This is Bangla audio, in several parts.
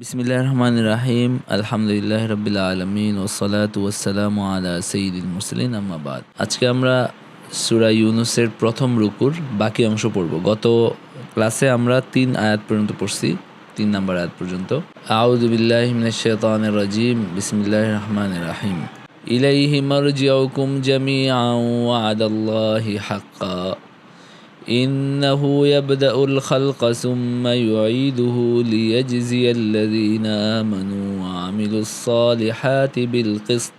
বিসমিল্লাহির রহমানির রাহিম। আলহামদুলিল্লাহি রাব্বিল আলামিন ওয়াসসালাতু ওয়াসসালামু আলা সাইয়্যিদিল মুরসালিন আম্মা বাদ। আজকে আমরা সূরা ইউনূসের প্রথম রুকুর বাকি অংশ পড়ব। গত ক্লাসে আমরা ৩ আয়াত পর্যন্ত পড়ছি, ৩ নাম্বার আয়াত পর্যন্ত। আউযু বিল্লাহি মিনাশ শাইতানির রাজিম। বিসমিল্লাহির রহমানির রাহিম। ইলাইহি মারজিউকুম জামিআন ওয়া'দাল্লাহি হাক্কা إنه يبدأ الخلق ثم يعيده ليجزي الذين آمنوا وعملوا الصالحات بالقسط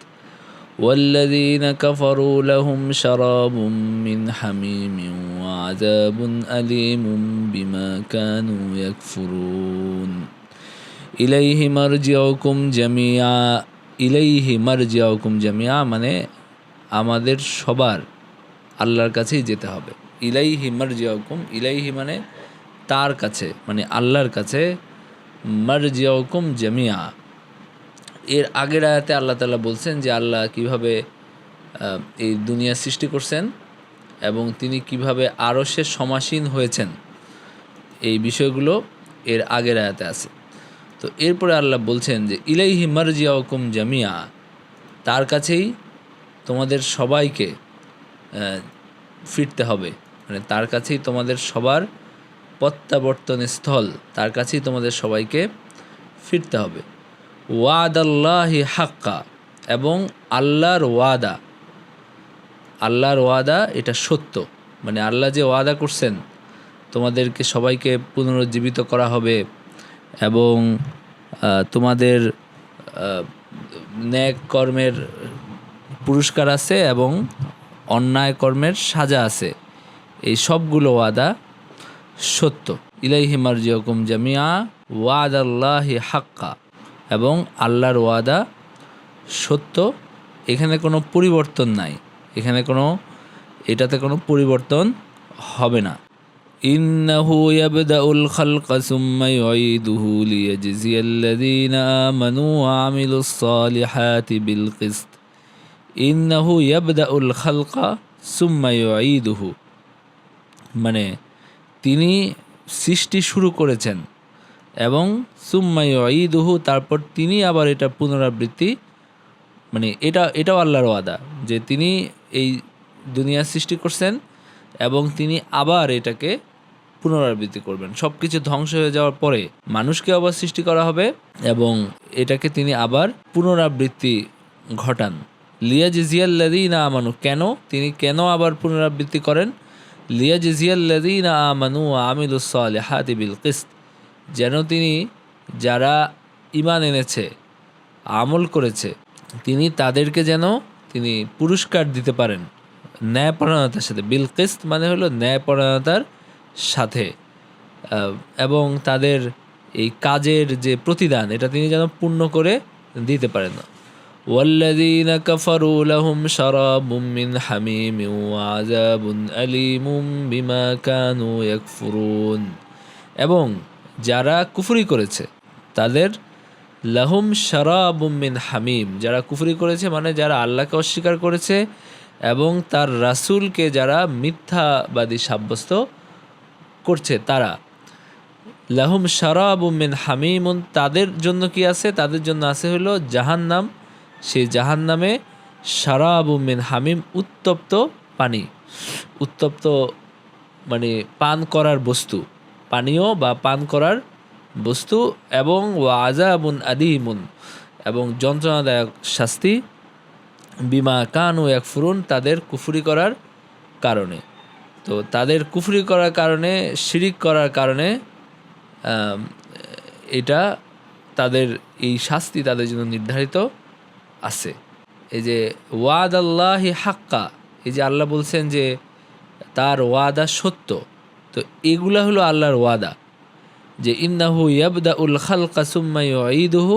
والذين كفروا لهم شراب من حميم وعذاب أليم بما كانوا يكفرون إليه مرجعكم جميعا মানে আমাদের সবার আল্লাহর কাছেই যেতে হবে। ইলাইহি মারজিউকুম, ইলাইহি মানে তার কাছে, মানে আল্লাহর কাছে। মারজিউকুম জামিয়া, এর আগের আয়াতে আল্লাহ তাআলা বলছেন যে আল্লাহ কিভাবে এই দুনিয়া সৃষ্টি করছেন এবং তিনি কিভাবে আরশে সমাসীন হয়েছেন, এই বিষয়গুলো এর আগের আয়াতে আছে। তো এরপরে আল্লাহ বলছেন যে ইলাইহি মারজিউকুম জামিয়া, তার কাছেই তোমাদের সবাইকে ফিরতে হবে, মানে তার কাছেই তোমাদের সবার প্রত্যাবর্তন স্থল, তার কাছেই তোমাদের সবাইকে ফিরতে হবে। ওয়াদাল্লাহি হাক্কা, এবং আল্লাহর ওয়াদা এটা সত্য, মানে আল্লাহ যে ওয়াদা করছেন তোমাদেরকে সবাইকে পুনরুজ্জীবিত করা হবে এবং তোমাদের নেক কর্মের পুরস্কার আছে এবং অন্যায় কর্মের সাজা আছে, এই সবগুলো ওয়াদা সত্য। ইলাইহি মারজিউকুম জামিআ ওয়াদাল্লাহি হাক্কা, এবং আল্লাহর ওয়াদা সত্য, এখানে কোনো পরিবর্তন নাই, এটাতে কোনো পরিবর্তন হবে না। ইন্নাহু ইয়াবদাউল খালকা সুম্মা ইউঈদুহু লিয়াজজিয়াল্লাযীনা আমানু ওয়া আমিলুস সালিহাতি বিল কিসত। ইন্নাহু ইয়াবদাউল খালকা সুম্মা ইউঈদুহু, মানে তিনি সৃষ্টি শুরু করেছেন এবং সুম্মা ইউঈদুহু, তারপর তিনি আবার এটা পুনরাবৃত্তি, মানে এটাও আল্লাহর ওয়াদা যে তিনি এই দুনিয়া সৃষ্টি করছেন এবং তিনি আবার এটাকে পুনরাবৃত্তি করবেন। সব কিছু ধ্বংস হয়ে যাওয়ার পরে মানুষকে আবার সৃষ্টি করা হবে এবং এটাকে তিনি আবার পুনরাবৃত্তি ঘটান। লিয়াজজিয়াল্লাযীনা আমানু, কেন আবার পুনরাবৃত্তি করেন? লিয়াজজিয়াল্লাযীনা আমানু ওয়া আমিলুস সালিহাতি বিল কিসত, যেন তিনি যারা ঈমান এনেছে, আমল করেছে, তিনি তাদেরকে যেন তিনি পুরস্কার দিতে পারেন ন্যায়পরায়ণতার সাথে। বিল কিসত মানে হলো ন্যায়পরায়ণতার সাথে, এবং তাদের এই কাজের যে প্রতিদান এটা তিনি যেন পূর্ণ করে দিতে পারেন। والذين كفروا لهم شراب من حميم وعذاب أليم بما كانوا يكفرون, এবং যারা কুফরি করেছে তাদের লাহুম শারাবুম মিন হামিম, যারা কুফরি করেছে মানে যারা আল্লাহকে অস্বীকার করেছে এবং তার রাসূলকে যারা মিথ্যাবাদী সাব্যস্ত করছে, তারা লাহুম শারাবুম মিন হামিমুন, তাদের জন্য কি আছে? তাদের জন্য আছে হলো জাহান্নাম। সেই জাহান্নামে শারাবুম মিন হামিম, উত্তপ্ত পানি, উত্তপ্ত মানে পান করার বস্তু, পানীয় বা পান করার বস্তু, এবং ওয়াজাবুন আদিমুন, এবং যন্ত্রণাদায়ক শাস্তি, বিমা কানু ইয়াকফুরুন, তাদের কুফরি করার কারণে। তো তাদের কুফরি করার কারণে, শিরিক করার কারণে এটা তাদের এই শাস্তি তাদের জন্য নির্ধারিত আছে। এই যে ওয়াদাল্লাহি হাক্কা, এই যে আল্লাহ বলছেন যে তার ওয়াদা সত্য, তো এগুলা হলো আল্লাহর ওয়াদা যে ইন্নাহু ইয়াবদাউল খালকা সুম্মা ইউঈদুহু,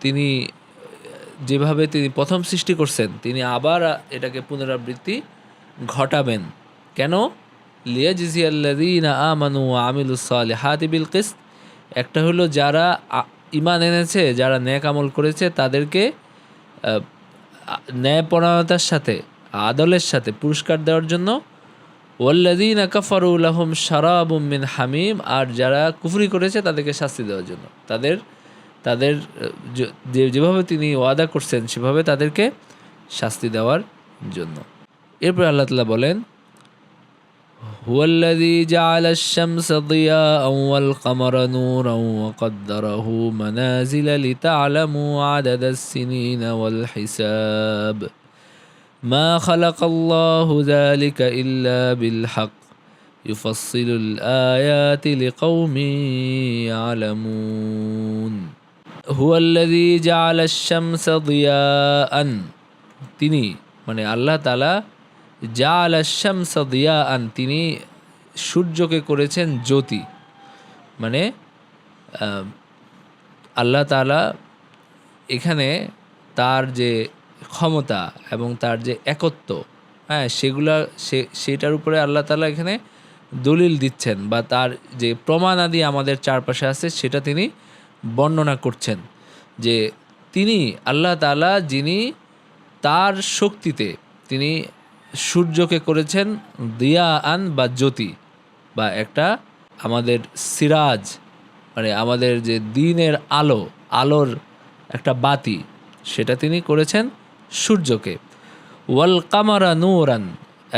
তিনি যেভাবে তিনি প্রথম সৃষ্টি করছেন তিনি আবার এটাকে পুনরাবৃত্তি ঘটাবেন। কেন? লিয়াজজিয়াল্লাযীনা আমানু ওয়া আমিলুস সালিহাতি বিল কিসত, একটা হলো যারা ঈমান এনেছে, যারা নেক আমল করেছে তাদেরকে ন্যায়পরায়ণতার সাথে, আদলের সাথে পুরস্কার দেওয়ার জন্য, ওয়াল্লাযীনা কাফারু লাহুম শারাবুম মিন হামিম, আর যারা কুফরি করেছে তাদেরকে শাস্তি দেওয়ার জন্য, তাদের তাদের যেভাবে তিনি ওয়াদা করছেন সেভাবে তাদেরকে শাস্তি দেওয়ার জন্য। এরপর আল্লাহ তাআলা বলেন, হুয়াল্লাযী জাআলাশ শামসা দিয়াআন ওয়াল কামারা নূরান ওয়া কদ্দারাহু মানাজিলা লিতা'লামু আদাদাস সিনিনা ওয়াল হিসাব মা খালাকাল্লাহু যালিকা ইল্লা বিল হক ইউফাসসিলুল আয়াতি লিকাওমিন ইয়ালামুন। হুয়াল্লাযী জাআলাশ শামসা দিয়াআন, তিনি মানে আল্লাহ তাআলা, জাআলাশ শামসা দিয়াআন, তিনি সূর্যকে করেছেন জ্যোতি। মানে আল্লাহ তাআলা এখানে তার যে ক্ষমতা এবং তার যে একত্ব, হ্যাঁ, সেটার উপরে আল্লাহ তাআলা এখানে দলিল দিচ্ছেন, বা তার যে প্রমাণাদি আমাদের চারপাশে আছে সেটা তিনি বর্ণনা করছেন, যে তিনি আল্লাহ তাআলা যিনি তার শক্তিতে তিনি সূর্যকে করেছেন দিয়াআন বা জ্যোতি, বা একটা আমাদের সিরাজ, মানে আমাদের যে দিনের আলোর একটা বাতি, সেটা তিনি করেছেন সূর্যকে। ওয়াল কামারা নূরান,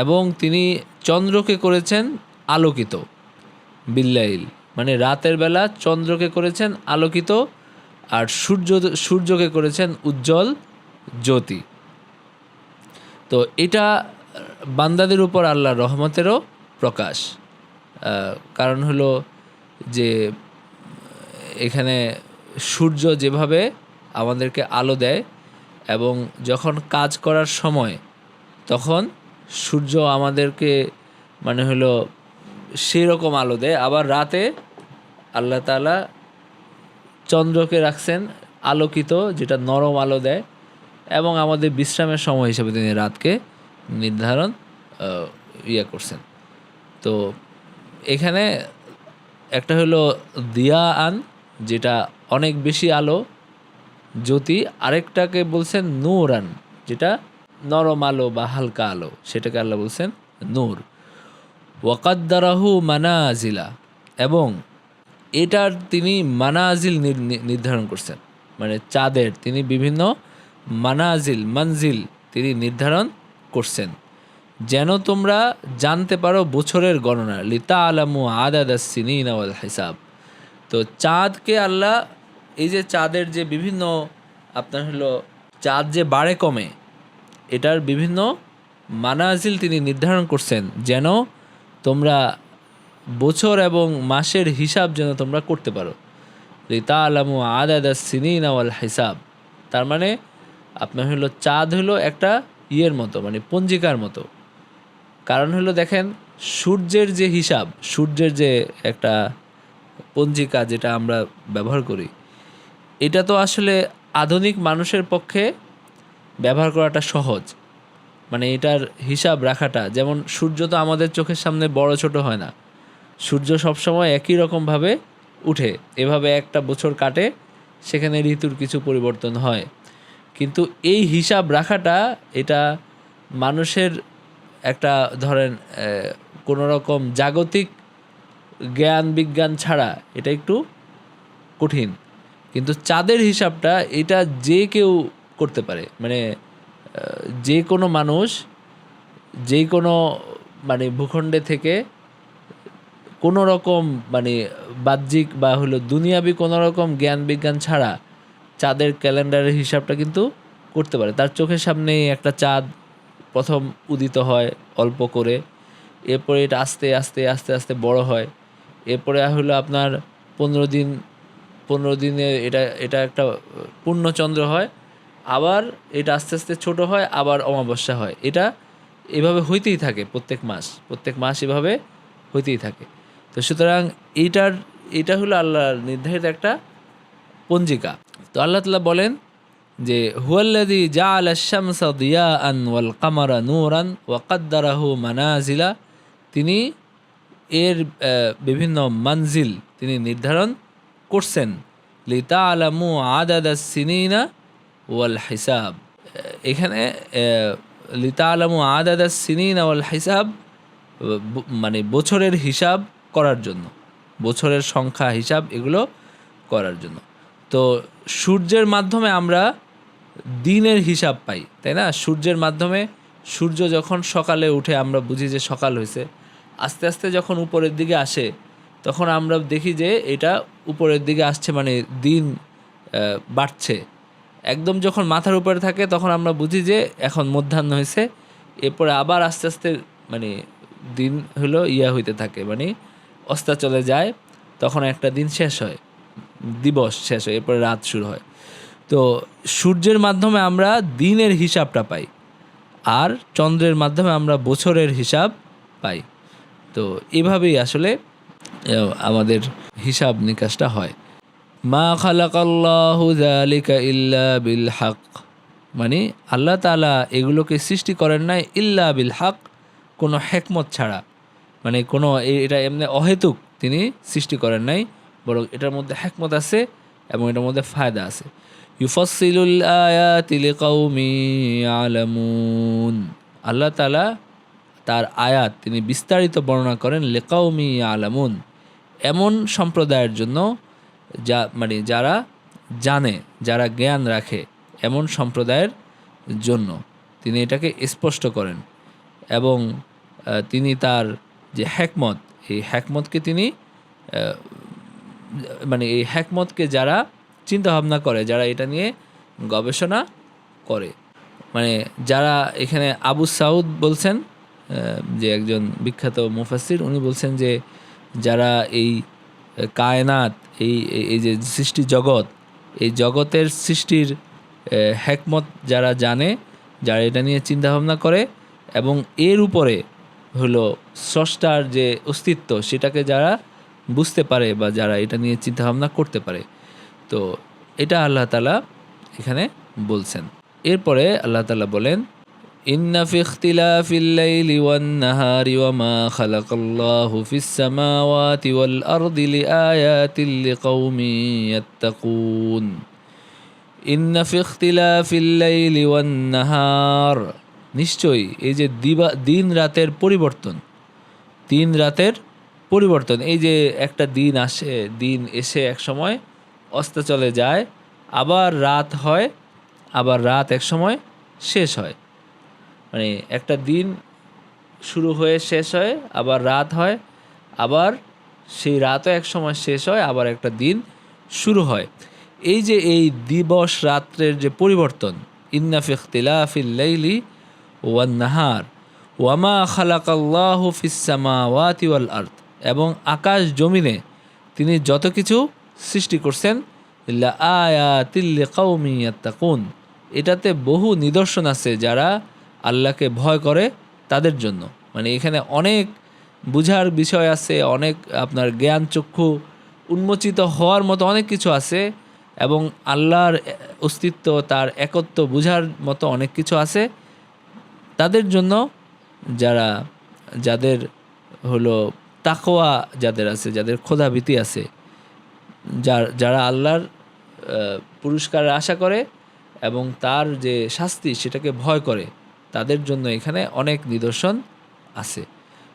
এবং তিনি চন্দ্রকে করেছেন আলোকিত। বিল্লাইল, মানে রাতের বেলা চন্দ্রকে করেছেন আলোকিত, আর সূর্যকে করেছেন উজ্জ্বল জ্যোতি। তো এটা বান্দাদের উপর আল্লাহর রহমতেরও প্রকাশ। কারণ হলো যে এখানে সূর্য যেভাবে আমাদেরকে আলো দেয়, এবং যখন কাজ করার সময় তখন সূর্য আমাদেরকে মানে হলো সেই রকম আলো দেয়, আবার রাতে আল্লাহ তাআলা চন্দ্রকে রাখছেন আলোকিত, যেটা নরম আলো দেয়, এবং আমাদের বিশ্রামের সময় হিসেবে তিনি রাতকে নির্ধারণ করছেন। তো এখানে একটা হলো দিয়াআন, যেটা অনেক বেশি আলো জ্যোতি, আরেকটাকে বলছেন নূরান, যেটা নরম আলো বা হালকা আলো, সেটাকে আল্লাহ বলছেন নূর। ওয়াকাদ্দারাহু মানাজিলা, এবং এটার তিনি মানাজিল নির্ধারণ করছেন, মানে চাঁদের তিনি বিভিন্ন মঞ্জিল তিনি নির্ধারণ করছেন, যেন তোমরা জানতে পারো বছরের গণনা, লিতা'লামু আদাদাস সিনিনা ওয়াল হিসাব। তো চাঁদকে আল্লাহ, এই যে চাঁদের যে বিভিন্ন আপনার হলো চাঁদ যে বাড়ে কমে, এটার বিভিন্ন মানাজিল তিনি নির্ধারণ করছেন, যেন তোমরা বছর এবং মাসের হিসাব যেন তোমরা করতে পারো। লিতা'লামু আদাদাস সিনিনা ওয়াল হিসাব, তার মানে আপনার হলো চাঁদ হলো একটা ইয়ের মতো, মানে পঞ্জিকার মতো। কারণ হলো দেখেন, সূর্যের যে হিসাব, সূর্যের যে একটা পঞ্জিকা যেটা আমরা ব্যবহার করি, এটা তো আসলে আধুনিক মানুষের পক্ষে ব্যবহার করাটা সহজ, মানে এটার হিসাব রাখাটা। যেমন সূর্য তো আমাদের চোখের সামনে বড় ছোট হয় না, সূর্য সবসময় একই রকমভাবে উঠে, এভাবে একটা বছর কাটে, সেখানে ঋতুর কিছু পরিবর্তন হয়, কিন্তু এই হিসাব রাখাটা এটা মানুষের একটা ধরেন কোনো রকম জাগতিক জ্ঞান বিজ্ঞান ছাড়া এটা একটু কঠিন। কিন্তু চাঁদের হিসাবটা এটা যে কেউ করতে পারে, মানে যে কোনো মানুষ যে কোনো মানে ভূখণ্ডে থেকে কোনো রকম মানে বাহ্যিক বা হলো দুনিয়াবি কোনো রকম জ্ঞান বিজ্ঞান ছাড়া চাঁদের ক্যালেন্ডারের হিসাবটা কিন্তু করতে পারে। তার চোখের সামনেই একটা চাঁদ প্রথম উদিত হয় অল্প করে, এরপরে এটা আস্তে আস্তে আস্তে আস্তে বড় হয়, এরপরে হলো আপনার 15 দিনে এটা একটা পূর্ণচন্দ্র হয়, আবার এটা আস্তে আস্তে ছোট হয়, আবার অমাবস্যা হয়। এটা এভাবে হইতেই থাকে প্রত্যেক মাস এভাবে হইতেই থাকে। তো সুতরাং এটা হলো আল্লাহর নির্ধারিত একটা পঞ্জিকা। তো আল্লাহ তাআলা বলেন যে হুয়াল্লাযী জাআলাশ শামসা দিয়াআন ওয়াল কামারা নূরান ওয়া কদ্দারাহু মানাজিলা, তিনি এর বিভিন্ন মঞ্জিল তিনি নির্ধারণ করছেন, লিতা'লামু আদাদাস সিনিনা ওয়াল হিসাব। এখানে লিতা'লামু আদাদাস সিনিনা ওয়াল হিসাব মানে বছরের হিসাব করার জন্য, বছরের সংখ্যা হিসাব এগুলো করার জন্য। তো সূর্যের মাধ্যমে আমরা দিনের হিসাব পাই, তাই না? সূর্যের মাধ্যমে সূর্য যখন সকালে উঠে আমরা বুঝি যে সকাল হয়েছে, আস্তে আস্তে যখন উপরের দিকে আসে তখন আমরা দেখি যে এটা উপরের দিকে আসছে, মানে দিন বাড়ছে। একদম যখন মাথার উপরে থাকে তখন আমরা বুঝি যে এখন মধ্যাহ্ন হয়েছে। এরপরে আবার আস্তে আস্তে মানে দিন হলো হইতে থাকে, মানে অস্তাচলে যায়, তখন একটা দিন শেষ হয়, দিবস শেষ হয়, এরপরে রাত শুরু হয়। তো সূর্যের মাধ্যমে আমরা দিনের হিসাবটা পাই, আর চন্দ্রের মাধ্যমে আমরা বছরের হিসাব পাই। তো এভাবেই আসলে আমাদের হিসাব নিকাশটা হয়। মা খালাকাল্লাহু যালিকা ইল্লা বিল হক, মানে আল্লাহ তাআলা এগুলোকে সৃষ্টি করেন নাই ইল্লা বিল হক, কোনো হেকমত ছাড়া, মানে কোনো এটা এমনি অহেতুক তিনি সৃষ্টি করেন নাই, বরং এটার মধ্যে হেকমত আছে এবং এটার মধ্যে ফায়দা আছে। ইউফাসসিলুল আয়াতি লিকাউমি ইয়ালামুন, আল্লাহ তাআলা তার আয়াত তিনি বিস্তারিত বর্ণনা করেন লিকাউমি ইয়ালামুন, এমন সম্প্রদায়ের জন্য যা মানে যারা জানে, যারা জ্ঞান রাখে, এমন সম্প্রদায়ের জন্য তিনি এটাকে স্পষ্ট করেন। এবং তিনি তার যে হ্যাকমত, এই হ্যাকমতকে তিনি মানে এই হ্যাকমতকে যারা চিন্তা ভাবনা করে, যারা এটা নিয়ে গবেষণা করে, মানে যারা এখানে আবু সাউদ বলছেন, যে একজন বিখ্যাত মুফাসসির, উনি বলছেন যে যারা এই কায়নাত, এই যে সৃষ্টি জগৎ, এই জগতের সৃষ্টির হ্যাকমত যারা জানে, যারা এটা নিয়ে চিন্তা ভাবনা করে এবং এর উপরে হলো স্রষ্টার যে অস্তিত্ব সেটাকে যারা বুঝতে পারে বা যারা এটা নিয়ে চিন্তা ভাবনা করতে পারে, তো এটা আল্লাহ তাআলা এখানে বলছেন। এরপরে আল্লাহ তাআলা বলেন, ইন্না ফি ইখতিলাফিল লাইলি ওয়ান নাহারি ওয়া মা খালাকাল্লাহু ফিস সামাওয়াতি ওয়াল আরদি লিআয়াতিল লিকাউমি ইয়াত্তাকুন। ইন্না ফি ইখতিলাফিল লাইলি ওয়ান নাহার, নিশ্চয়ই এই যে দিন রাতের পরিবর্তন, দিন রাতের পরিবর্তন, এই যে একটা দিন আসে, দিন এসে এক সময় অস্তাচলে যায়, আবার রাত হয়, আবার রাত এক সময় শেষ হয়, মানে একটা দিন শুরু হয়ে শেষ হয়, আবার রাত হয়, আবার সেই রাতও এক সময় শেষ হয়, আবার একটা দিন শুরু হয়। এই যে এই দিবস রাত্রের যে পরিবর্তন, ইন্না ফি ইখতিলাফিল লাইলি ওয়ান নাহার ওয়া মা খালাকাল্লাহু ফিস সামাওয়াতি ওয়াল আরদ, এবং আকাশ জমিনে তিনি যত কিছু সৃষ্টি করছেন, লা আয়াতিল লিকাউমি ইয়াত্তাকুন, এটাতে বহু নিদর্শন আছে যারা আল্লাহকে ভয় করে তাদের জন্য। মানে এখানে অনেক বুঝার বিষয় আছে, অনেক আপনার জ্ঞান চক্ষু উন্মোচিত হওয়ার মতো অনেক কিছু আছে, এবং আল্লাহর অস্তিত্ব, তার একত্ব বুঝার মতো অনেক কিছু আছে তাদের জন্য, যাদের হলো তাকওয়া যাদের আছে, যাদের খোদাভীতি আছে, যারা আল্লাহর পুরস্কারের আশা করে এবং তার যে শাস্তি সেটাকে ভয় করে, তাদের জন্য এখানে অনেক নিদর্শন আছে।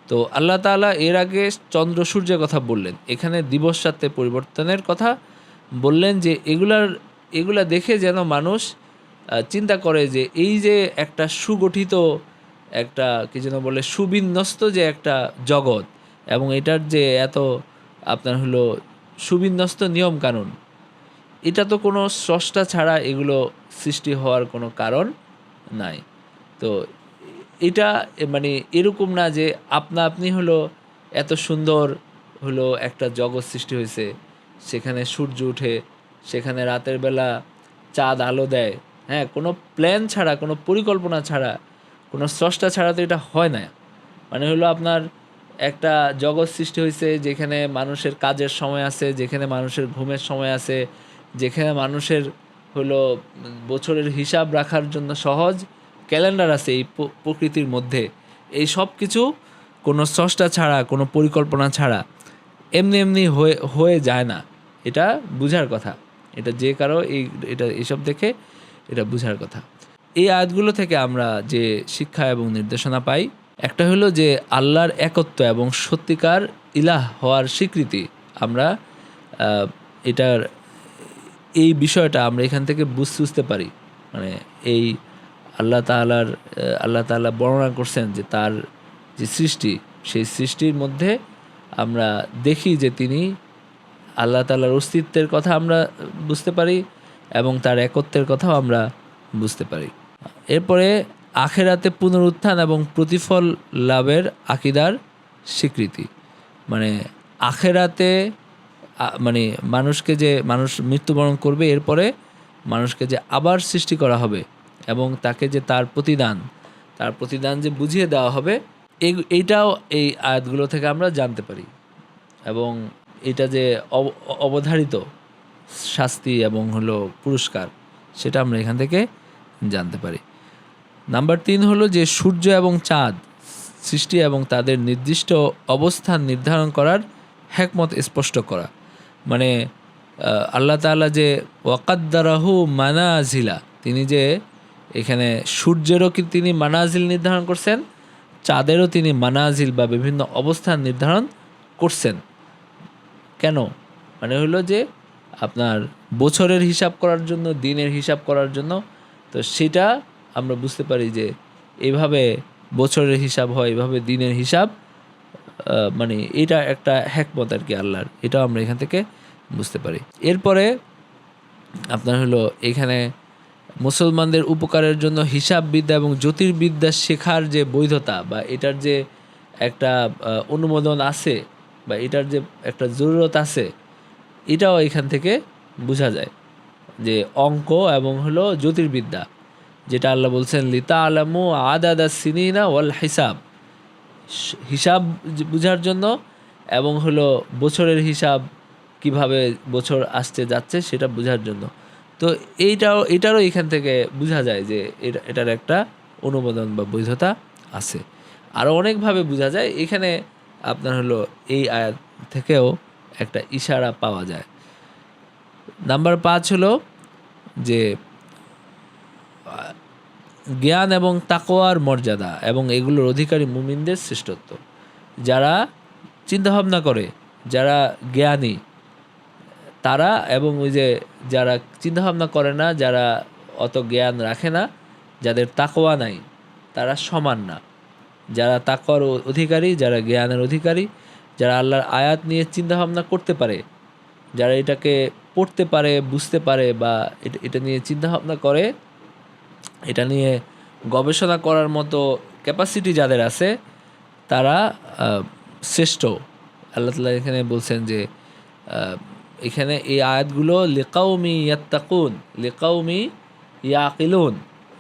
তো আল্লাহ তাআলা এর আগে চন্দ্র সূর্যের কথা বললেন, এখানে দিবস রাত্রে পরিবর্তনের কথা বললেন, যে এগুলা দেখে যেন মানুষ চিন্তা করে যে এই যে একটা সুগঠিত, একটা কি যেন বলে সুবিন্যস্ত যে একটা জগৎ, এবং এটার যে এত আপনার হলো সুবিন্যস্ত নিয়ম কানুন, এটা তো কোনো স্রষ্টা ছাড়া এগুলো সৃষ্টি হওয়ার কোনো কারণ নাই। তো এটা মানে এরকম না যে আপনি হলো এত সুন্দর হলো একটা জগৎ সৃষ্টি হয়েছে, সেখানে সূর্য উঠে, সেখানে রাতের বেলা চাঁদ আলো দেয়, হ্যাঁ, কোনো প্ল্যান ছাড়া, কোনো পরিকল্পনা ছাড়া, কোনো স্রষ্টা ছাড়া তো এটা হয় না। মানে হলো আপনার একটা জগৎ সৃষ্টি হয়েছে যেখানে মানুষের কাজের সময় আছে, যেখানে মানুষের ঘুমের সময় আছে, যেখানে মানুষের হলো বছরের হিসাব রাখার জন্য সহজ ক্যালেন্ডার আছে এই প্রকৃতির মধ্যে। এই সব কিছু কোনো স্রষ্টা ছাড়া, কোনো পরিকল্পনা ছাড়া এমনি এমনি হয়ে যায় না, এটা বুঝার কথা। এটা যে কারো এটা এইসব দেখে এটা বুঝার কথা। এই আয়াতগুলো থেকে আমরা যে শিক্ষা এবং নির্দেশনা পাই, একটা হলো যে আল্লাহর একত্ব এবং সত্যিকার ইলাহ হওয়ার স্বীকৃতি। আমরা এটার এই বিষয়টা আমরা এখান থেকে বুঝতে পারি। মানে এই আল্লাহ তাআলা বর্ণনা করছেন যে তার যে সৃষ্টি, সেই সৃষ্টির মধ্যে আমরা দেখি যে তিনি আল্লাহ তাআলার অস্তিত্বের কথা আমরা বুঝতে পারি এবং তার একত্বের কথাও আমরা বুঝতে পারি। এরপরে আখেরাতে পুনরুত্থান এবং প্রতিফল লাভের আকীদার স্বীকৃতি। মানে আখেরাতে মানে মানুষ মৃত্যুবরণ করবে, এরপরে মানুষকে যে আবার সৃষ্টি করা হবে এবং তাকে যে তার প্রতিদান যে বুঝিয়ে দেওয়া হবে, এইটাও এই আয়াতগুলো থেকে আমরা জানতে পারি। এবং এটা যে অবধারিত শাস্তি এবং হলো পুরস্কার, সেটা আমরা এখান থেকে জানতে পারি। নাম্বার 3 হলো যে সূর্য এবং চাঁদ সৃষ্টি এবং তাদের নির্দিষ্ট অবস্থান নির্ধারণ করার হিকমত স্পষ্ট করা। মানে আল্লাহ তাআলা যে ওয়াকাদ্দারাহু মানাজিলা, তিনি যে এখানে সূর্যেরও কি তিনি মানাজিল নির্ধারণ করছেন, চাঁদেরও তিনি মানাজিল বা বিভিন্ন অবস্থান নির্ধারণ করছেন। কেন? মানে হলো যে আপনার বছরের হিসাব করার জন্য, দিনের হিসাব করার জন্য। তো সেটা আমরা বুঝতে পারি যে এইভাবে বছরের হিসাব হয়, এইভাবে দিনের হিসাব, মানে এটা একটা হিকমত আর কি আল্লাহর, এটাও আমরা এখান থেকে বুঝতে পারি। এরপরে আপনার হলো এখানে মুসলমানদের উপকারের জন্য হিসাববিদ্যা এবং জ্যোতির্বিদ্যা শেখার যে বৈধতা বা এটার যে একটা অনুমোদন আছে বা এটার যে একটা জরুরত আছে, এটাও এখান থেকে বোঝা যায়। যে অঙ্ক এবং হলো জ্যোতির্বিদ্যা, যেটা আল্লাহ বলছেন লিতা আলামু আদাদা সিনিনা ওয়াল হিসাব বোঝার জন্য এবং হলো বছরের হিসাব, কিভাবে বছর আসতে যাচ্ছে সেটা বোঝার জন্য। তো এটারও এখান থেকে বোঝা যায় যে এটার একটা অনুমোদন বা বৈধতা আছে। আরও অনেকভাবে বোঝা যায়, এখানে আপনার হলো এই আয়াত থেকেও একটা ইশারা পাওয়া যায়। নাম্বার 5 হলো যে জ্ঞান এবং তাকওয়ার মর্যাদা এবং এগুলোর অধিকারী মুমিনদের শ্রেষ্ঠত্ব। যারা চিন্তাভাবনা করে, যারা জ্ঞানী তারা, এবং ওই যে যারা চিন্তাভাবনা করে না, যারা অত জ্ঞান রাখে না, যাদের তাকওয়া নাই, তারা সমান না। যারা তাকওয়ার অধিকারী, যারা জ্ঞানের অধিকারী, যারা আল্লাহর আয়াত নিয়ে চিন্তাভাবনা করতে পারে, যারা এটাকে পড়তে পারে, বুঝতে পারে বা এটা নিয়ে চিন্তাভাবনা করে, এটা নিয়ে গবেষণা করার মতো ক্যাপাসিটি যাদের আছে, তারা শ্রেষ্ঠ। আল্লাহ তাআলা এখানে বলছেন যে এখানে এই আয়াতগুলো লিকাউমি ইয়াত্তাকুন লিকাউমি ইয়াকিলুন,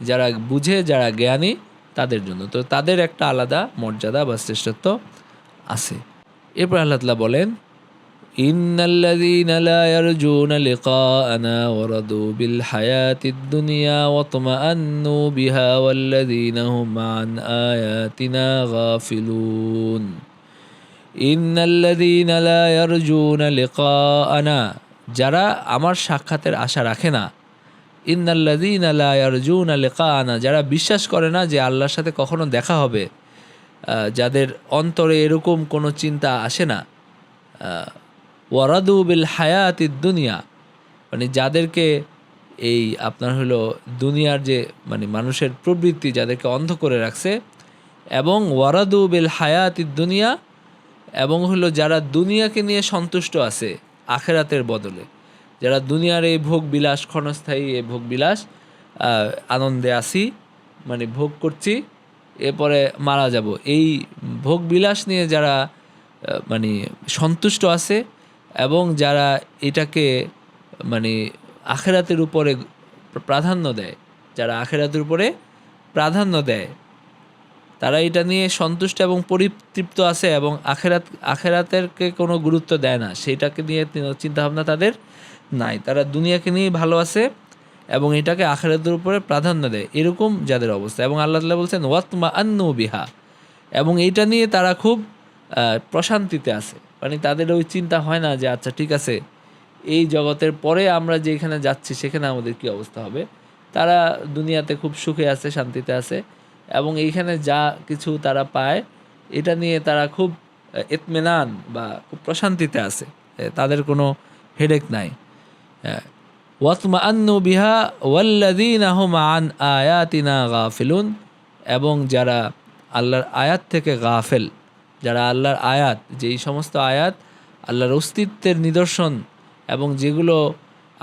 যারা বুঝে, যারা জ্ঞানী তাদের জন্য। তো তাদের একটা আলাদা মর্যাদা বা শ্রেষ্ঠত্ব আছে। এরপর আল্লাহ তাআলা বলেন ইন্নাল্লাযীনা লা ইয়ারজুনা লিকাআনা ওয়ারাদু বিল হায়াতিদ দুনিয়া ওয়া তামাআন্নু বিহা ওয়াল্লাযীনা হুম আন আয়াতিনা গাফিলুন। ইন্নাল্লাযীনা লা ইয়ারজুনা লিকাআনা, যারা আমার সাক্ষাতের আশা রাখে না। ইন্নাল্লাযীনা লা ইয়ারজুনা লিকাআনা, যারা বিশ্বাস করে না যে আল্লাহর সাথে কখনো দেখা হবে, যাদের অন্তরে এরকম কোনো চিন্তা আসে না। ওয়ারাদু বিল হায়াতিদ দুনিয়া, মানে যাদেরকে এই আপনার হলো দুনিয়ার যে মানে মানুষের প্রবৃত্তি যাদেরকে অন্ধ করে রাখছে, এবং ওয়ারাদু বিল হায়াতিদ দুনিয়া, এবং হলো যারা দুনিয়াকে নিয়ে সন্তুষ্ট আছে আখেরাতের বদলে, যারা দুনিয়ার এই ভোগ বিলাস, ক্ষণস্থায়ী এই ভোগ বিলাস আনন্দে আসি, মানে ভোগ করছি, এরপরে মারা যাব, এই ভোগ বিলাস নিয়ে যারা মানে সন্তুষ্ট আছে এবং যারা এটাকে মানে আখেরাতের উপরে প্রাধান্য দেয়, যারা আখেরাতের উপরে প্রাধান্য দেয়, তারা এটা নিয়ে সন্তুষ্ট এবং পরিতৃপ্ত আছে এবং আখেরাতেরকে কোনো গুরুত্ব দেয় না, সেইটাকে নিয়ে চিন্তাভাবনা তাদের নাই। তারা দুনিয়াকে নিয়ে ভালো আছে এবং এটাকে আখেরাতের উপরে প্রাধান্য দেয়, এরকম যাদের অবস্থা। এবং আল্লাহ তাআলা বলছেন ওয়াতমাআন্নু বিহা, এবং এইটা নিয়ে তারা খুব প্রশান্তিতে আছে। মানে তাদের ওই চিন্তা হয় না যে আচ্ছা ঠিক আছে, এই জগতের পরে আমরা যেখানে যাচ্ছি সেখানে আমাদের কী অবস্থা হবে। তারা দুনিয়াতে খুব সুখে আছে, শান্তিতে আছে, এবং এইখানে যা কিছু তারা পায় এটা নিয়ে তারা খুব ইতমিনান বা খুব প্রশান্তিতে আছে, তাদের কোনো হেডেক নাই। ওয়াতমাআন্নু বিহা ওয়াল্লাযীনা হুম আন আয়াতিনা গাফিলুন, এবং যারা আল্লাহর আয়াত থেকে গাফেল, যারা আল্লাহর আয়াত, যেই সমস্ত আয়াত আল্লাহর অস্তিত্বের নিদর্শন এবং যেগুলো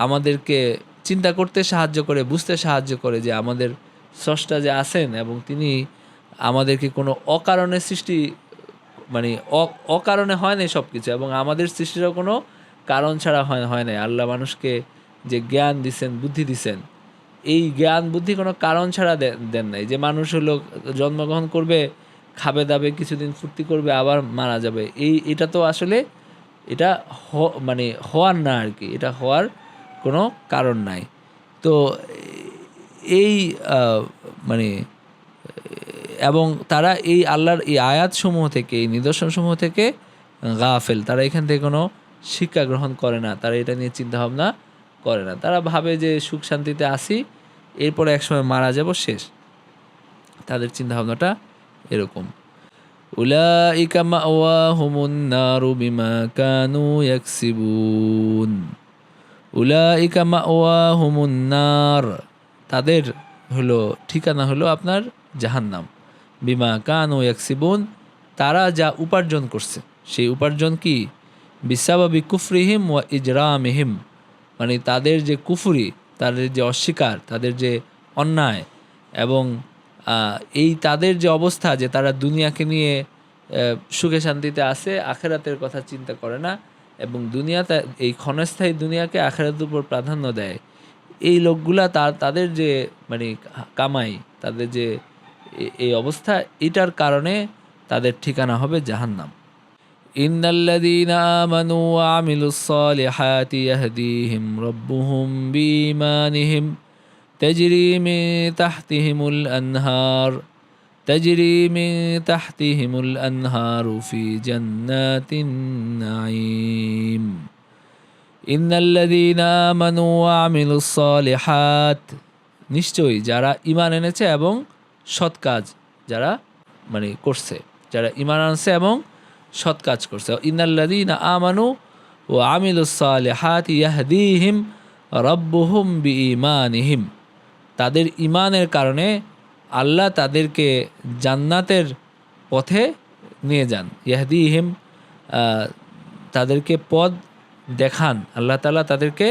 আমাদেরকে চিন্তা করতে সাহায্য করে, বুঝতে সাহায্য করে যে আমাদের স্রষ্টা যে আছেন এবং তিনি আমাদেরকে কোনো অকারণে সৃষ্টি, মানে অকারণে হয় না সব কিছু, এবং আমাদের সৃষ্টিরও কোনো কারণ ছাড়া হয় না। আল্লাহ মানুষকে যে জ্ঞান দিছেন, বুদ্ধি দিছেন, এই জ্ঞান বুদ্ধি কোনো কারণ ছাড়া দেন নাই। যে মানুষ হলো জন্মগ্রহণ করবে, খাবে দাবে, কিছুদিন ফুর্তি করবে, আবার মারা যাবে, এটা তো আসলে এটা মানে হওয়ার না আর কি, এটা হওয়ার কোনো কারণ নাই। তো এই মানে এবং তারা এই আল্লাহর এই আয়াতসমূহ থেকে, এই নিদর্শনসমূহ থেকে গাফেল, তারা এখান থেকে কোনো শিক্ষা গ্রহণ করে না, তারা এটা নিয়ে চিন্তাভাবনা করে না। তারা ভাবে যে সুখ শান্তিতে আসি, এরপরে একসময় মারা যাব, শেষ। তাদের চিন্তাভাবনাটা এরকম। উলাইকা মাওয়াহুমুন নারু বিমা কানু ইয়াকসিবুন। উলাইকা মাওয়াহুমুন নার, তাদের হলো ঠিকানা হলো আপনার জাহান্নাম। বিমা কানু ইয়াকসিবুন, তারা যা উপার্জন করছে, সেই উপার্জন কি? বিসাবাবি কুফরিহিম ওয়া ইজরামিহিম, মানে তাদের যে কুফরি, তাদের যে অস্বীকার, তাদের যে অন্যায়, এবং এই তাদের যে অবস্থা যে তারা দুনিয়াকে নিয়ে সুখে শান্তিতে আসে, আখেরাতের কথা চিন্তা করে না, এবং দুনিয়াতে এই ক্ষণস্থায়ী দুনিয়াকে আখেরাতের উপর প্রাধান্য দেয়, এই লোকগুলা তাদের যে মানে কামাই, তাদের যে এই অবস্থা, এটার কারণে তাদের ঠিকানা হবে জাহান্নাম। ইন্নাল্লাযীনা আমানু ওয়া আমিলুস সালিহাতি ইয়াহদিহিম রাব্বুহুম বিঈমানিহিম তাজরি মিন তাহতিহিমুল আনহার তাজরি মিন তাহতিহিমুল আনহারু ফি জান্নাতিন নাঈম। ইন্নাল্লাযীনা আমানু ওয়া আমিলুস সালিহাত, নিশ্চয়ই যারা ঈমান এনেছে এবং সৎ কাজ যারা মানে করছে, যারা ঈমান আনছে এবং সৎ কাজ করছে। ইন্নাল্লাযীনা আমানু ওয়া আমিলুস সালিহাতি ইয়াহদিহিম রাব্বুহুম বিঈমানিহিম, তাদের ঈমানের কারণে আল্লাহ তাদেরকে জান্নাতের পথে নিয়ে যান। ইয়াহদিহিম, তাদেরকে পথ দেখান, আল্লাহ তাআলা তাদেরকে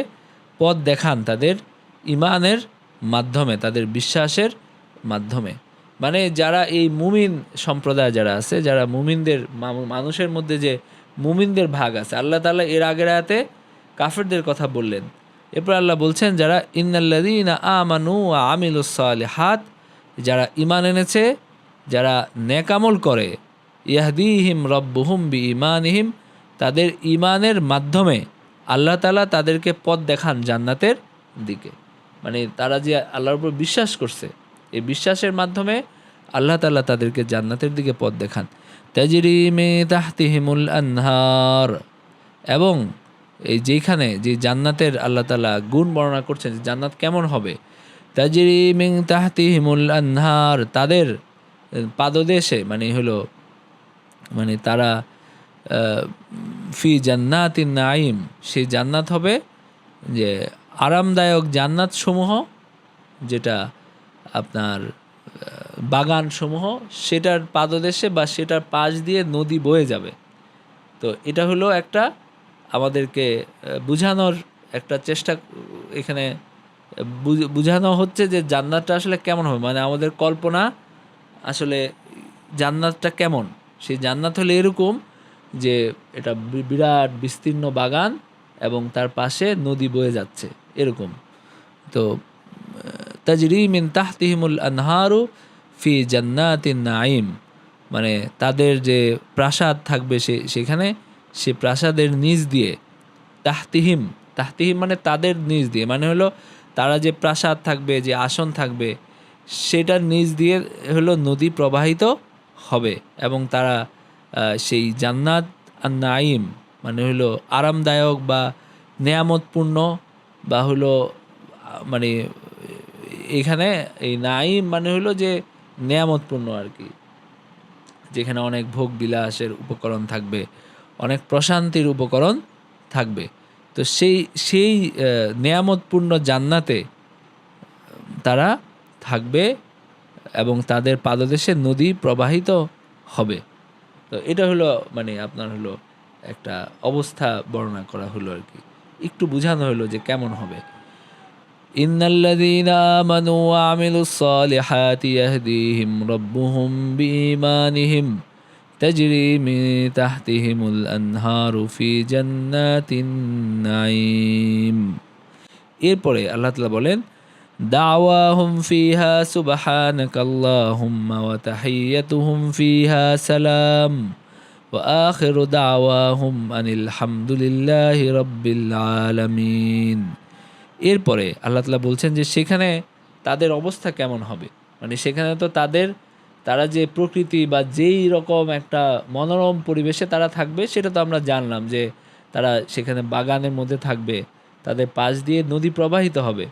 পথ দেখান তাদের ঈমানের মাধ্যমে, তাদের বিশ্বাসের মাধ্যমে। মানে যারা এই মুমিন সম্প্রদায় যারা আছে, যারা মুমিনদের মানুষের মধ্যে যে মুমিনদের ভাগ আছে, আল্লাহ তাআলা এর আগের আয়াতে কাফেরদের কথা বললেন, এরপর আল্লাহ বলছেন যারা ইন্নাল্লাযীনা আমানু ওয়া আমিলুস সালিহাত, যারা ঈমান এনেছে, যারা নেক আমল করে, ইয়াহদিহিম রাব্বুহুম বিঈমানিহিম, তাদের ঈমানের মাধ্যমে আল্লাহ তাআলা তাদেরকে পথ দেখান জান্নাতের দিকে। মানে তারা যে আল্লাহর উপর বিশ্বাস করছে, এই বিশ্বাসের মাধ্যমে আল্লাহ তাআলা তাদেরকে জান্নাতের দিকে পথ দেখান। তাজরি মিন তাহতিহিমুল আনহার, এবং এই যেখানে যে জান্নাতের আল্লাহ তাআলা গুণ বর্ণনা করছেন যে জান্নাত কেমন হবে, তাজরি মিন তাহতিহিমুল আনহার, তাদের পাদদেশে, মানে হলো মানে তারা ফি জান্নাতিন নাঈম, সেই জান্নাত হবে যে আরামদায়ক জান্নাত সমূহ, যেটা আপনার বাগান সমূহ, সেটার পাদদেশে বা সেটার পাশ দিয়ে নদী বয়ে যাবে। তো এটা হলো একটা আমাদেরকে বুঝানোর একটা চেষ্টা, এখানে বুঝানো হচ্ছে যে জান্নাতটা আসলে কেমন হবে, মানে আমাদের কল্পনা আসলে জান্নাতটা কেমন। সেই জান্নাত হলে এরকম যে এটা বিরাট বিস্তীর্ণ বাগান এবং তার পাশে নদী বয়ে যাচ্ছে, এরকম। তো তাজরি মিন তাহতিহিমুল আনহারু ফি জান্নাতিন নাঈম, মানে তাদের যে প্রাসাদ থাকবে সেখানে, সে প্রাসাদের নিচ দিয়ে, তাহতিহিম, তাহতিহিম মানে তাদের নিচ দিয়ে, মানে হলো তারা যে প্রাসাদ থাকবে, যে আসন থাকবে, সেটার নিচ দিয়ে হলো নদী প্রবাহিত হবে, এবং তারা সেই জান্নাত আর নাঈম মানে হলো আরামদায়ক বা নেয়ামতপূর্ণ, বা হলো মানে এখানে এই নাঈম মানে হলো যে নেয়ামতপূর্ণ আর কি, যেখানে অনেক ভোগ বিলাসের উপকরণ থাকবে, অনেক প্রশান্তির উপকরণ থাকবে। তো সেই নেয়ামতপূর্ণ জান্নাতে তারা থাকবে এবং তাদের পাদদেশে নদী প্রবাহিত হবে। তো এটা হলো মানে আপনার হলো একটা অবস্থা বর্ণনা করা হলো আর কি, একটু বোঝানো হলো যে কেমন হবে। ইন্নাল্লাযীনা আমানু ওয়া আমিলুস সালিহাতি ইয়াহদিহিম রাব্বুহুম বিঈমানিহিম তাজরি মিন তাহতিহিমুল আনহারু ফি জান্নাতিন নাঈম। এরপরে আল্লাহ তাআলা বলেন, দাওয়াহুম ফিহা সুবহানাকাল্লাহুম্মা ওয়া তাহিয়্যাতুহুম ফিহা সালাম ওয়া আখিরু দাওয়াহুম আনিল হামদুলিল্লাহি রাব্বিল আলামিন। এরপরে আল্লাহ তাআলা বলছেন যে সেখানে তাদের অবস্থা কেমন হবে, মানে সেখানে তো তারা যে প্রকৃতি বা যেই রকম একটা মনোরম পরিবেশে তারা থাকবে সেটা তো আমরা জানলাম, যে তারা সেখানে বাগানের মধ্যে থাকবে, তাদের পাশ দিয়ে নদী প্রবাহিত হবে।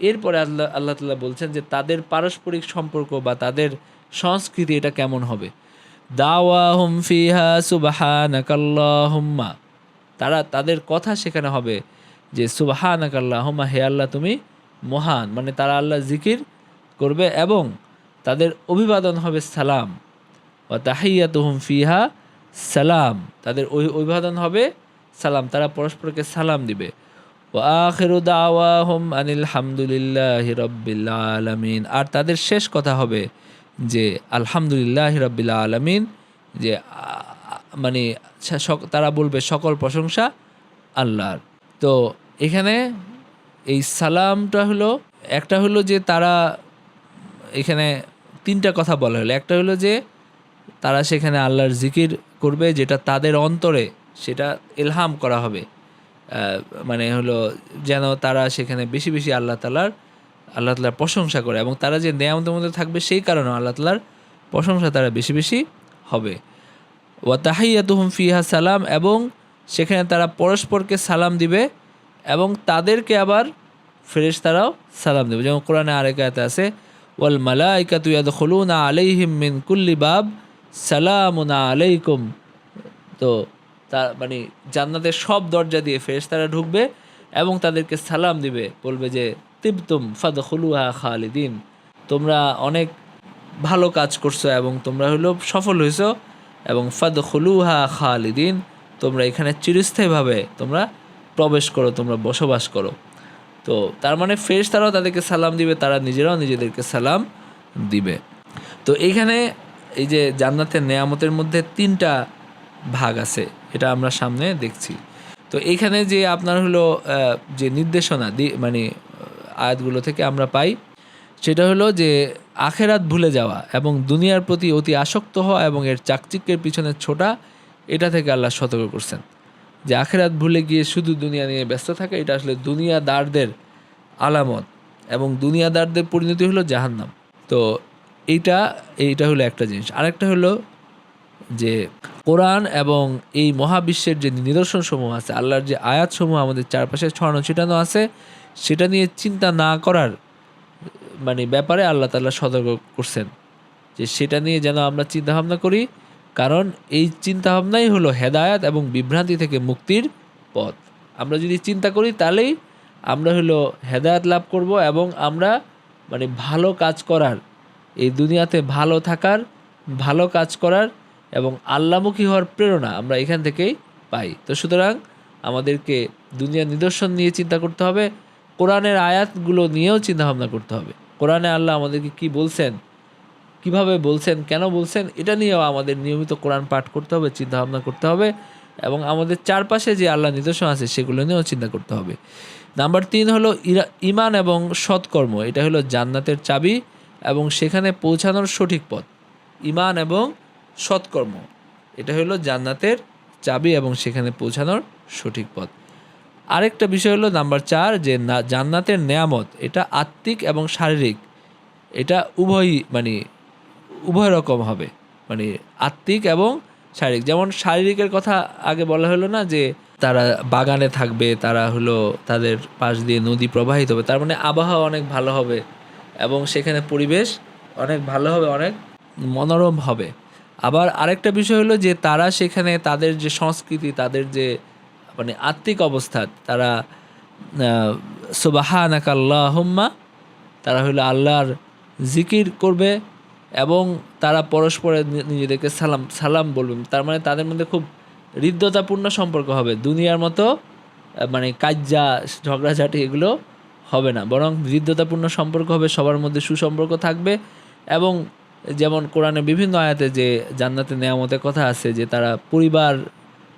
এরপরে আল্লাহ তাআলা বলছেন যে তাদের পারস্পরিক সম্পর্ক বা তাদের সংস্কৃতি এটা কেমন হবে। দাওয়াহুম ফিহা সুবহানাকাল্লাহুম্মা, তাদের কথা সেখানে হবে যে সুবহানাকাল্লাহুম্মা, হে আল্লাহ তুমি মহান, মানে তারা আল্লাহ জিকির করবে এবং তাদের অভিবাদন হবে সালাম। ওয়া তাহিয়াতুহুম ফিহা সালাম, তাদের অভিবাদন হবে সালাম, তারা পরস্পরকে সালাম দিবে। ওয়া আখিরু দাওয়াহুম আনিল হামদুলিল্লাহি রাব্বিল আলামিন, আর তাদের শেষ কথা হবে যে আলহামদুলিল্লাহি রাব্বিল আলামিন, যে মানে তারা বলবে সকল প্রশংসা আল্লাহর। তো এখানে এই সালামটা হলো, একটা হলো যে তারা এখানে তিনটা কথা বলা হলো। একটা হলো যে তারা সেখানে আল্লাহর জিকির করবে, যেটা তাদের অন্তরে সেটা ইলহাম করা হবে, মানে হলো যেন তারা সেখানে বেশি বেশি আল্লাহ তাআলার প্রশংসা করে, এবং তারা যে নেয়ামতের মধ্যে থাকবে সেই কারণে আল্লাহ তাআলার প্রশংসা তারা বেশি বেশি হবে। ওয়া তাহিয়াতুহুম ফিহা সালাম, এবং সেখানে তারা পরস্পরকে সালাম দিবে এবং তাদেরকে আবার ফেরেশতারাও সালাম দেবে। যেমন কোরআনে আরেক আয়াতে আছে, ওয়াল মালাইকাতু ইয়াদখুলুনা আলাইহিম মিন কুল্লি বাব সালামুন আলাইকুম। তো মানে জান্নাতের সব দরজা দিয়ে ফেরেশতারা ঢুকবে এবং তাদেরকে সালাম দিবে, বলবে যে তিবতুম ফাদখুলুহা খালিদিন, তোমরা অনেক ভালো কাজ করছো এবং তোমরা হলো সফল হয়েছো, এবং ফাদখুলুহা খালিদিন, তোমরা এখানে চিরস্থায়ীভাবে তোমরা প্রবেশ করো, তোমরা বসবাস করো। তো তার মানে ফেরেশতারাও তাদেরকে সালাম দিবে, তারা নিজেরাও নিজেদেরকে সালাম দিবে। তো এইখানে এই যে জান্নাতের নেয়ামতের মধ্যে তিনটা ভাগ আছে, এটা আমরা সামনে দেখছি। তো এইখানে যে আপনার হলো যে নির্দেশনা মানে আয়াতগুলো থেকে আমরা পাই, সেটা হলো যে আখেরাত ভুলে যাওয়া এবং দুনিয়ার প্রতি অতি আসক্ত হওয়া এবং এর চাকচিক্যের পিছনে ছোটা, এটা থেকে আল্লাহ সতর্ক করছেন যে আখেরাত ভুলে গিয়ে শুধু দুনিয়া নিয়ে ব্যস্ত থাকে, এটা আসলে দুনিয়াদারদের আলামত এবং দুনিয়াদারদের পরিণতি হলো জাহান্নাম। তো এইটা হলো একটা জিনিস। আরেকটা হলো যে কোরআন এবং এই মহাবিশ্বের যে নিদর্শনসমূহ আছে, আল্লাহর যে আয়াতসমূহ আমাদের চারপাশে ছড়ানো ছিটানো আছে, সেটা নিয়ে চিন্তা না করার মানে ব্যাপারে আল্লাহ তাআলা সতর্ক করছেন যে সেটা নিয়ে যেন আমরা চিন্তাভাবনা করি, কারণ এই চিন্তাভাবনাই হলো হেদায়াত এবং বিভ্রান্তি থেকে মুক্তির পথ। আমরা যদি চিন্তা করি তাহলেই আমরা হলো হেদায়াত লাভ করব এবং আমরা মানে ভালো কাজ করার, এই দুনিয়াতে ভালো থাকার, ভালো কাজ করার এবং আল্লাহমুখী হওয়ার প্রেরণা আমরা এখান থেকেই পাই। তো সুতরাং আমাদেরকে দুনিয়ার নিদর্শন নিয়ে চিন্তা করতে হবে, কোরআনের আয়াতগুলো নিয়েও চিন্তাভাবনা করতে হবে। কোরআনে আল্লাহ আমাদেরকে কি বলছেন, কিভাবে বলছেন, কেন বলছেন, এটা নিয়েও আমাদের নিয়মিত কোরআন পাঠ করতে হবে, চিন্তাভাবনা করতে হবে এবং আমাদের চারপাশে যে আল্লাহ নিদর্শন আছে সেগুলো নিয়েও চিন্তা করতে হবে। নাম্বার 3 হলো ঈমান এবং সৎকর্ম। এটা হলো জান্নাতের চাবি এবং সেখানে পৌঁছানোর সঠিক পথ। ঈমান এবং সৎকর্ম, এটা হলো জান্নাতের চাবি এবং সেখানে পৌঁছানোর সঠিক পথ। আরেকটা বিষয় হলো নাম্বার 4, যে জান্নাতের নেয়ামত এটা আত্মিক এবং শারীরিক, এটা উভয় রকম হবে, মানে আত্মিক এবং শারীরিক। যেমন শারীরিকের কথা আগে বলা হলো না, যে তারা বাগানে থাকবে, তারা হলো তাদের পাশ দিয়ে নদী প্রবাহিত হবে, তার মানে আবহাওয়া অনেক ভালো হবে এবং সেখানে পরিবেশ অনেক ভালো হবে, অনেক মনোরম হবে। আবার আরেকটা বিষয় হলো যে তারা সেখানে তাদের যে সংস্কৃতি, তাদের যে মানে আত্মিক অবস্থা, তারা সুবহানাকা আল্লাহুম্মা, তারা হলো আল্লাহর জিকির করবে এবং তারা পরস্পরের নিজেদেরকে সালাম সালাম বলবে। তার মানে তাদের মধ্যে খুব হৃদ্যতাপূর্ণ সম্পর্ক হবে। দুনিয়ার মতো মানে কাজ্জা ঝগড়াঝাটি এগুলো হবে না, বরং হৃদ্যতাপূর্ণ সম্পর্ক হবে, সবার মধ্যে সুসম্পর্ক থাকবে। এবং যেমন কোরআনে বিভিন্ন আয়াতে যে জান্নাতে নেয়ামতের কথা আছে, যে তারা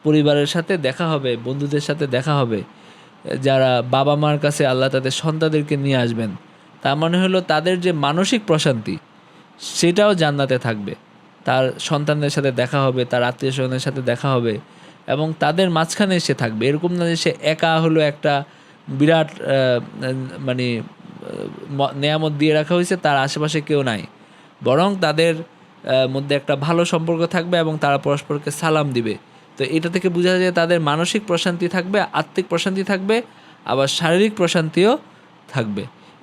পরিবারের সাথে দেখা হবে, বন্ধুদের সাথে দেখা হবে। যারা বাবা মার কাছে আল্লাহ তাদের সন্তানদেরকে নিয়ে আসবেন, তার মানে হলো তাদের যে মানসিক প্রশান্তি সেটাও জান্নাতে থাকবে। তার সন্তানদের সাথে দেখা হবে, তার আত্মীয় স্বজনের সাথে দেখা হবে এবং তাদের মাঝখানে সে থাকবে। এরকম না যে সে একা হলো একটা বিরাট মানে নেয়ামত দিয়ে রাখা হয়েছে, তার আশেপাশে কেউ নাই, বরং তাদের মধ্যে একটা ভালো সম্পর্ক থাকবে এবং তারা পরস্পরকে সালাম দিবে। তো এটা থেকে বোঝা যায় তাদের মানসিক প্রশান্তি থাকবে, আত্মিক প্রশান্তি থাকবে, আবার শারীরিক প্রশান্তিও থাকবে।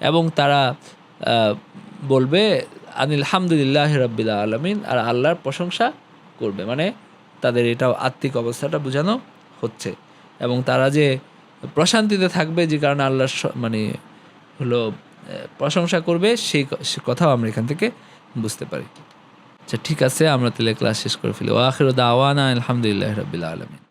এবং তারা বলবে আলহামদুলিল্লাহ রাব্বিল আলামিন, আর আল্লাহর প্রশংসা করবে। মানে তাদের এটাও আত্মিক অবস্থাটা বোঝানো হচ্ছে। এবং তারা যে প্রশান্তিতে থাকবে, যে কারণে আল্লাহর মানে হলো প্রশংসা করবে, সেই কথাও আমরা এখান থেকে বুঝতে পারি। আচ্ছা, ঠিক আছে, আমরা তাহলে ক্লাস শেষ করে ফেলি। ওয়া আখিরু দাওয়ানা আলহামদুলিল্লাহি রাব্বিল আলামিন।